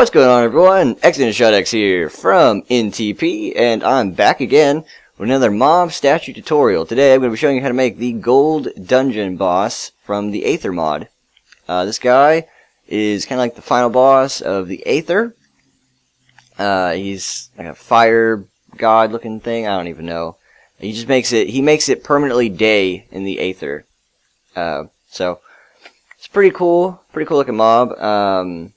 What's going on, everyone? XNShotX here from NTP, and I'm back again with another mob statue tutorial. Today I'm going to be showing you how to make the gold dungeon boss from the Aether mod. This guy is kind of like the final boss of the Aether. He's like a fire god looking thing, I don't even know. He makes it permanently day in the Aether. So it's pretty cool looking mob.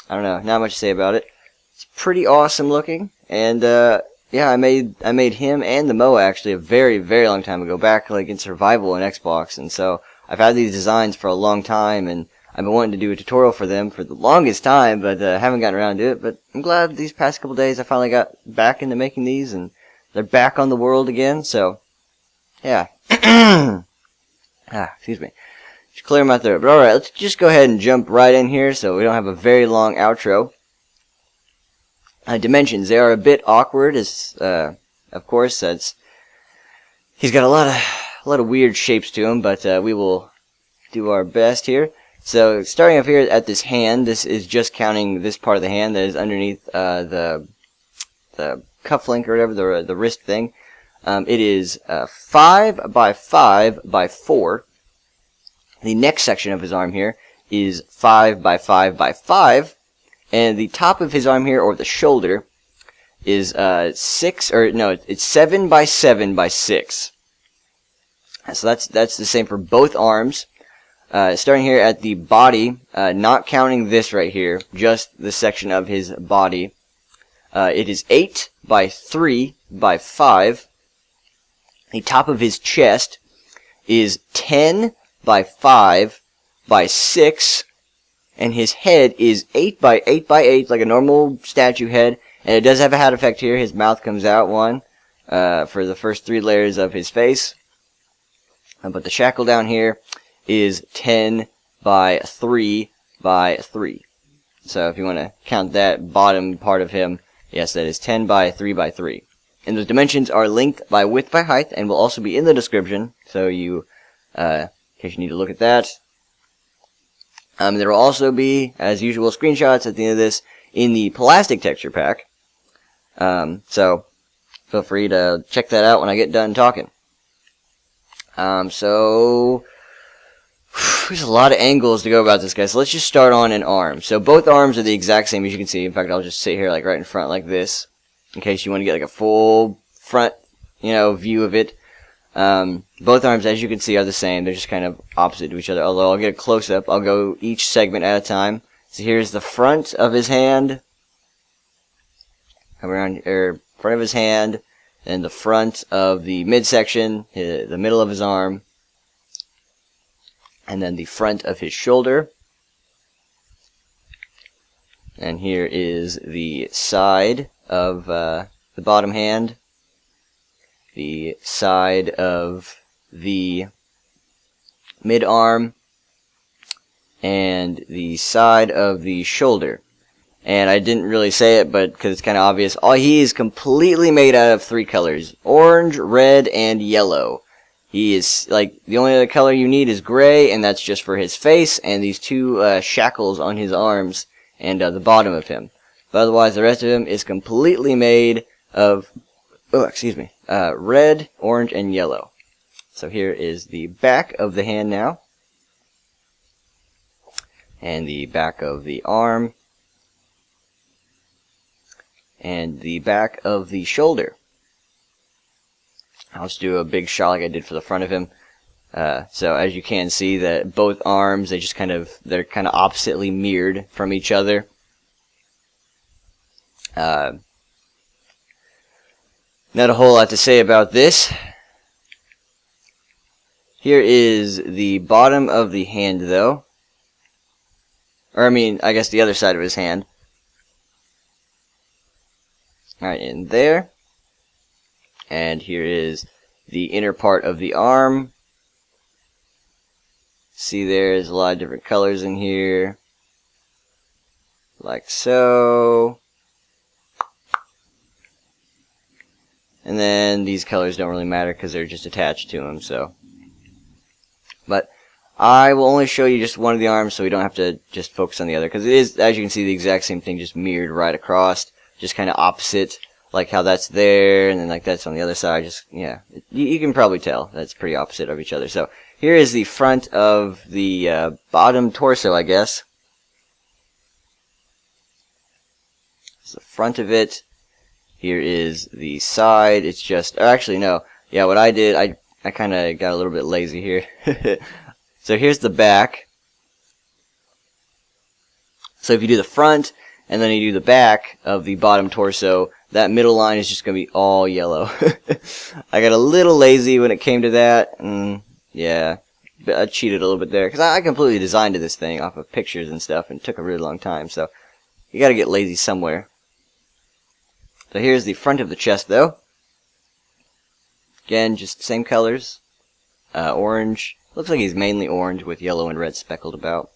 I don't know, not much to say about it. It's pretty awesome looking, and yeah, I made him and the Moa actually a very, very long time ago, back like in survival on Xbox, and so I've had these designs for a long time, and I've been wanting to do a tutorial for them for the longest time, but haven't gotten around to it. But I'm glad these past couple days I finally got back into making these, and they're back on the world again. So yeah, excuse me. Just clear my throat. But alright, let's just go ahead and jump right in here so we don't have a very long outro. Dimensions, they are a bit awkward, as of course, he's got a lot of weird shapes to him, but we will do our best here. So starting up here at this hand, this is just counting this part of the hand that is underneath the cufflink or whatever, the wrist thing. It is 5 by 5 by 4. The next section of his arm here is 5 by 5 by 5, and the top of his arm here, or the shoulder, is it's 7 by 7 by 6. So that's the same for both arms. Starting here at the body, not counting this right here, just the section of his body, it is 8 by 3 by 5. The top of his chest is 10 by 5 by 6, and his head is 8 by 8 by 8, like a normal statue head, and it does have a hat effect here. His mouth comes out one for the first 3 layers of his face, but the shackle down here is 10 by 3 by 3. So if you want to count that bottom part of him, yes, that is 10 by 3 by 3. And those dimensions are linked by width by height, and will also be in the description, so you in case you need to look at that. There will also be, as usual, screenshots at the end of this in the plastic texture pack. So feel free to check that out when I get done talking. So there's a lot of angles to go about this guy. So let's just start on an arm. So both arms are the exact same as you can see. In fact, I'll just sit here like right in front like this, in case you want to get like a full front, view of it. Both arms, as you can see, are the same. They're just kind of opposite to each other. Although I'll get a close-up. I'll go each segment at a time. So here's the front of his hand. Come around here, front of his hand, and the front of the midsection, the middle of his arm, and then the front of his shoulder. And here is the side of the bottom hand, the side of the mid-arm, and the side of the shoulder. And I didn't really say it, but because it's kind of obvious, he is completely made out of 3 colors: orange, red, and yellow. He is, the only other color you need is gray, and that's just for his face, and these 2 shackles on his arms, and the bottom of him. But otherwise, the rest of him is completely made of, red, orange, and yellow. So here is the back of the hand now, and the back of the arm, and the back of the shoulder. I'll just do a big shot like I did for the front of him. So as you can see, that both arms, they're kind of oppositely mirrored from each other. Not a whole lot to say about this. Here is the bottom of the hand, though. Or, I guess the other side of his hand. Alright, in there. And here is the inner part of the arm. See, there's a lot of different colors in here. Like so. And then these colors don't really matter because they're just attached to him, so. But I will only show you just one of the arms so we don't have to just focus on the other. Because it is, as you can see, the exact same thing, just mirrored right across. Just kind of opposite, like how that's there, and then like that's on the other side. Just, yeah, you can probably tell that's pretty opposite of each other. So here is the front of the bottom torso, I guess. It's the front of it. Here is the side. It's just, actually no, yeah, what I did, I kind of got a little bit lazy here. So here's the back. So if you do the front, and then you do the back of the bottom torso, that middle line is just going to be all yellow. I got a little lazy when it came to that, and yeah, I cheated a little bit there, because I completely designed this thing off of pictures and stuff, and it took a really long time, so you got to get lazy somewhere. So here's the front of the chest, though. Again, just same colors. Orange. Looks like he's mainly orange with yellow and red speckled about.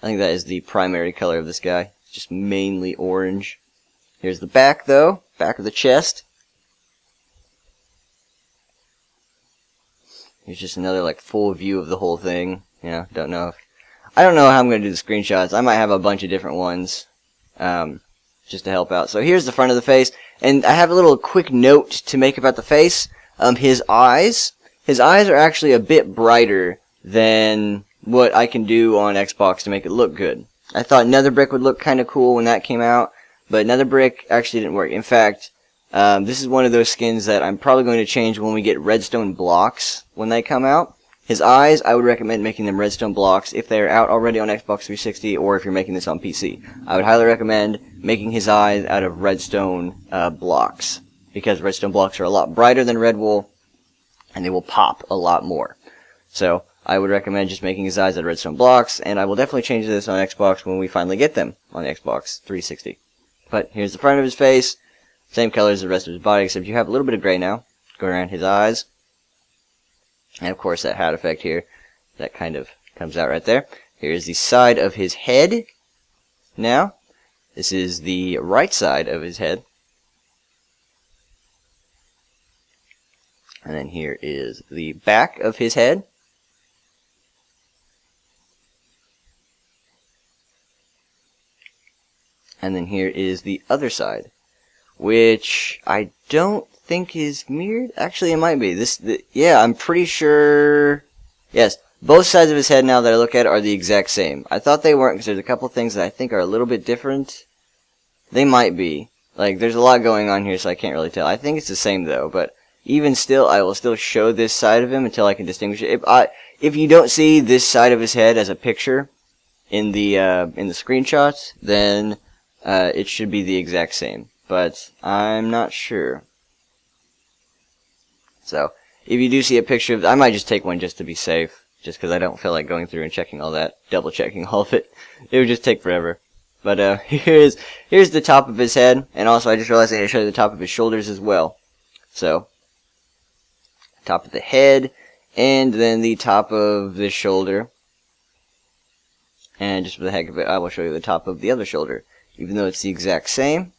I think that is the primary color of this guy. It's just mainly orange. Here's the back, though. Back of the chest. Here's just another, full view of the whole thing. I don't know how I'm going to do the screenshots. I might have a bunch of different ones. Just to help out. So here's the front of the face. And I have a little quick note to make about the face. His eyes are actually a bit brighter than what I can do on Xbox to make it look good. I thought Nether Brick would look kind of cool when that came out, but Nether Brick actually didn't work. In fact, this is one of those skins that I'm probably going to change when we get redstone blocks when they come out. His eyes, I would recommend making them redstone blocks if they're out already on Xbox 360 or if you're making this on PC. I would highly recommend making his eyes out of redstone blocks, because redstone blocks are a lot brighter than red wool, and they will pop a lot more. So I would recommend just making his eyes out of redstone blocks, and I will definitely change this on Xbox when we finally get them on Xbox 360. But here's the front of his face, same color as the rest of his body, except you have a little bit of gray now going around his eyes. And of course that hat effect here, that kind of comes out right there. Here's the side of his head. Now, this is the right side of his head. And then here is the back of his head. And then here is the other side, which I don't think is mirrored. Actually, it might be. Yeah, I'm pretty sure. Yes, both sides of his head now that I look at it are the exact same. I thought they weren't because there's a couple things that I think are a little bit different. They might be. Like, there's a lot going on here, so I can't really tell. I think it's the same though, but even still, I will still show this side of him until I can distinguish it. If you don't see this side of his head as a picture in the screenshots, then it should be the exact same, but I'm not sure. So, if you do see a picture of, I might just take one just to be safe, just because I don't feel like going through and checking all that, double checking all of it. It would just take forever. But here's the top of his head, and also I just realized I had to show you the top of his shoulders as well. So, top of the head, and then the top of the shoulder. And just for the heck of it, I will show you the top of the other shoulder. Even though it's the exact same.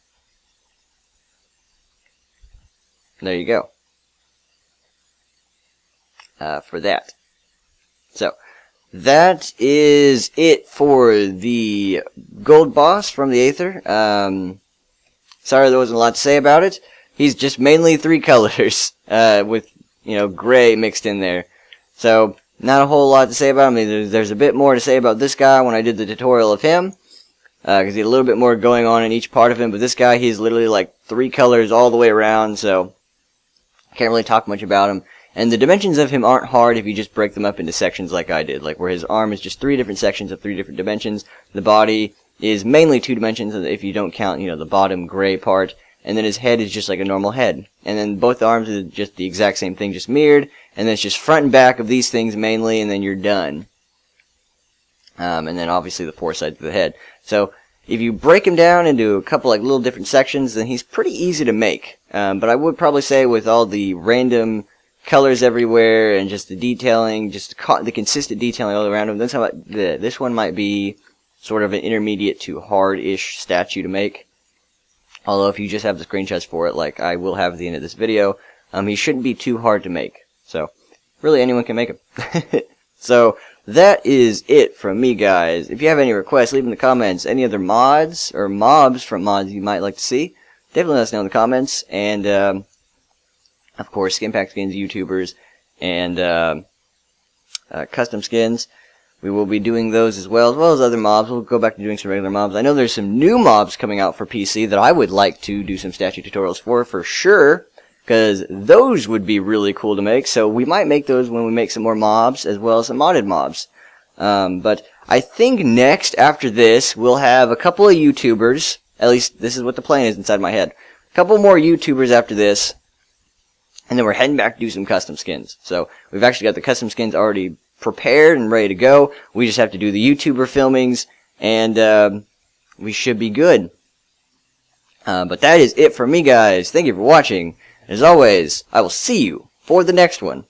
There you go. For that. So, that is it for the gold boss from the Aether. Sorry there wasn't a lot to say about it. He's just mainly 3 colors, with, gray mixed in there. So, not a whole lot to say about him. I mean, there's a bit more to say about this guy when I did the tutorial of him. Because he had a little bit more going on in each part of him. But this guy, he's literally like 3 colors all the way around. So, can't really talk much about him. And the dimensions of him aren't hard if you just break them up into sections like I did. Like where his arm is just 3 different sections of 3 different dimensions. The body is mainly 2 dimensions if you don't count, the bottom gray part. And then his head is just like a normal head. And then both arms are just the exact same thing, just mirrored. And then it's just front and back of these things mainly, and then you're done. And then obviously the 4 sides of the head. So, if you break him down into a couple like little different sections, then he's pretty easy to make. But I would probably say with all the random colors everywhere and just the detailing, just the consistent detailing all around him, this one might be sort of an intermediate to hard-ish statue to make. Although if you just have the screenshots for it, like I will have at the end of this video, he shouldn't be too hard to make. So, really anyone can make him. So, that is it from me, guys. If you have any requests, leave in the comments. Any other mods or mobs from mods you might like to see, definitely let us know in the comments. And, of course, Skin Pack Skins, YouTubers, and custom skins. We will be doing those as well as other mobs. We'll go back to doing some regular mobs. I know there's some new mobs coming out for PC that I would like to do some statue tutorials for sure. Because those would be really cool to make. So we might make those when we make some more mobs, as well as some modded mobs. But I think next, after this, we'll have a couple of YouTubers. At least, this is what the plan is inside my head. A couple more YouTubers after this. And then we're heading back to do some custom skins. So, we've actually got the custom skins already prepared and ready to go. We just have to do the YouTuber filmings. And we should be good. But that is it for me, guys. Thank you for watching. As always, I will see you for the next one.